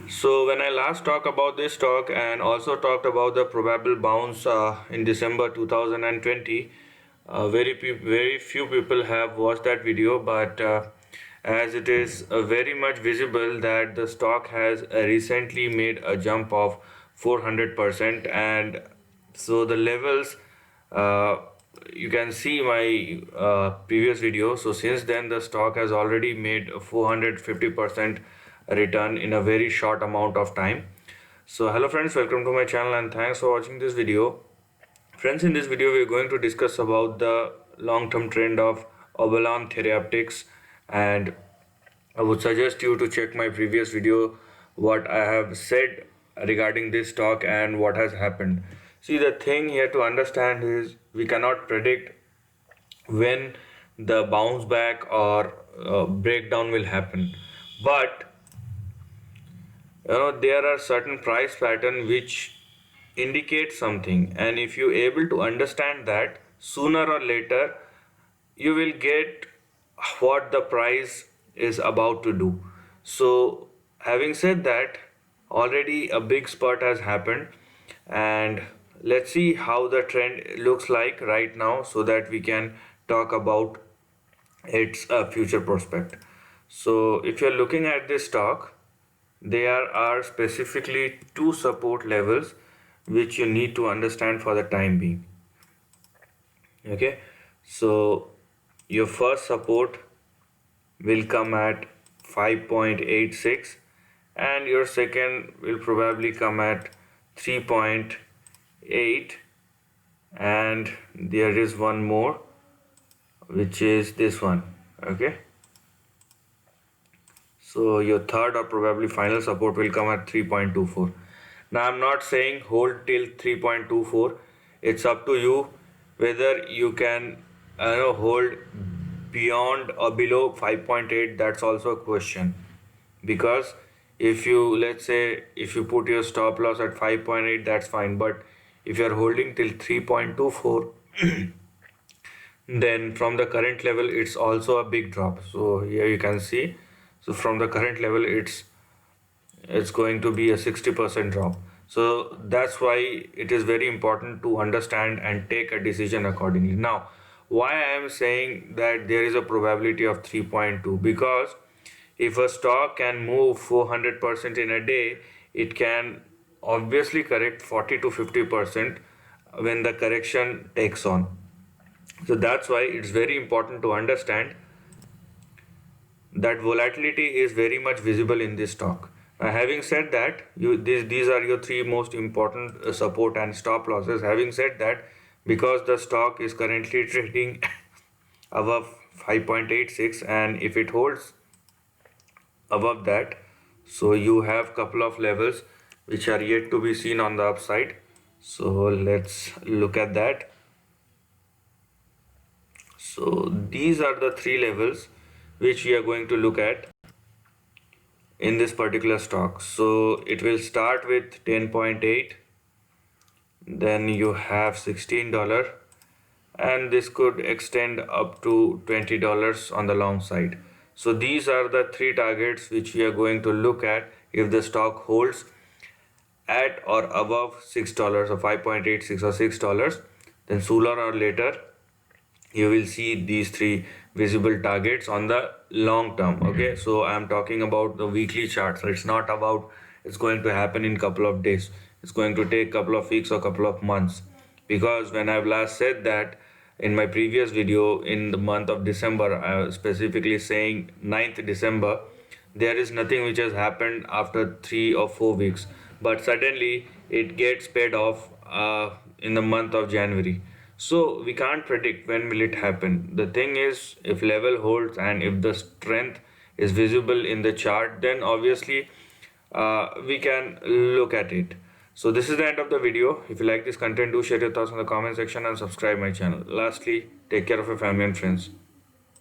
So when I last talked about this stock and also talked about the probable bounce in December 2020, very few people have watched that video, but as it is very much visible that the stock has recently made a jump of 400%, and so the levels, uh, you can see my previous video. So since then the stock has already made a 450% return in a very short amount of time. So hello friends, welcome to my channel and thanks for watching this video. Friends, in this video we are going to discuss about the long-term trend of Obalon Therapeutics, and I would suggest you to check my previous video what I have said regarding this stock and what has happened. See, the thing here to understand is we cannot predict when the bounce back or breakdown will happen, but there are certain price pattern which indicate something, and if you able to understand that, sooner or later you will get what the price is about to do. So having said that, already a big spurt has happened, and let's see how the trend looks like right now so that we can talk about its future prospect. So if you're looking at this stock, there are specifically two support levels which you need to understand for the time being. Okay, so your first support will come at 5.86, and your second will probably come at 3.8, and there is one more which is this one. Okay, so your third or probably final support will come at 3.24. Now I'm not saying hold till 3.24. It's up to you whether you can hold beyond or below 5.8. That's also a question, because if you, let's say, if you put your stop loss at 5.8, that's fine, but if you're holding till 3.24, then from the current level it's also a big drop. So here you can see, so from the current level it's going to be a 60% drop. So that's why it is very important to understand and take a decision accordingly. Now, why I am saying that there is a probability of 3.2, because if a stock can move 400% in a day, it can obviously correct 40 to 50% when the correction takes on. So that's why it's very important to understand that volatility is very much visible in this stock. Having said that, these are your three most important support and stop losses. Having said that, because the stock is currently trading above 5.86, and if it holds above that, so you have couple of levels which are yet to be seen on the upside. So let's look at that. So these are the three levels which we are going to look at in this particular stock. So it will start with 10.8, then you have $16, and this could extend up to $20 on the long side. So these are the three targets which we are going to look at if the stock holds at or above $6 or 5.86 or $6, then sooner or later you will see these three visible targets on the long term. Okay, so I'm talking about the weekly chart, so it's not about it's going to happen in couple of days. It's going to take couple of weeks or couple of months, because when I've last said that in my previous video in the month of December, I was specifically saying 9th December, there is nothing which has happened after 3 or 4 weeks, but suddenly it gets paid off in the month of January. So we can't predict when will it happen. The thing is, if level holds and if the strength is visible in the chart, then obviously we can look at it. So this is the end of the video. If you like this content, do share your thoughts in the comment section and subscribe my channel. Lastly, take care of your family and friends.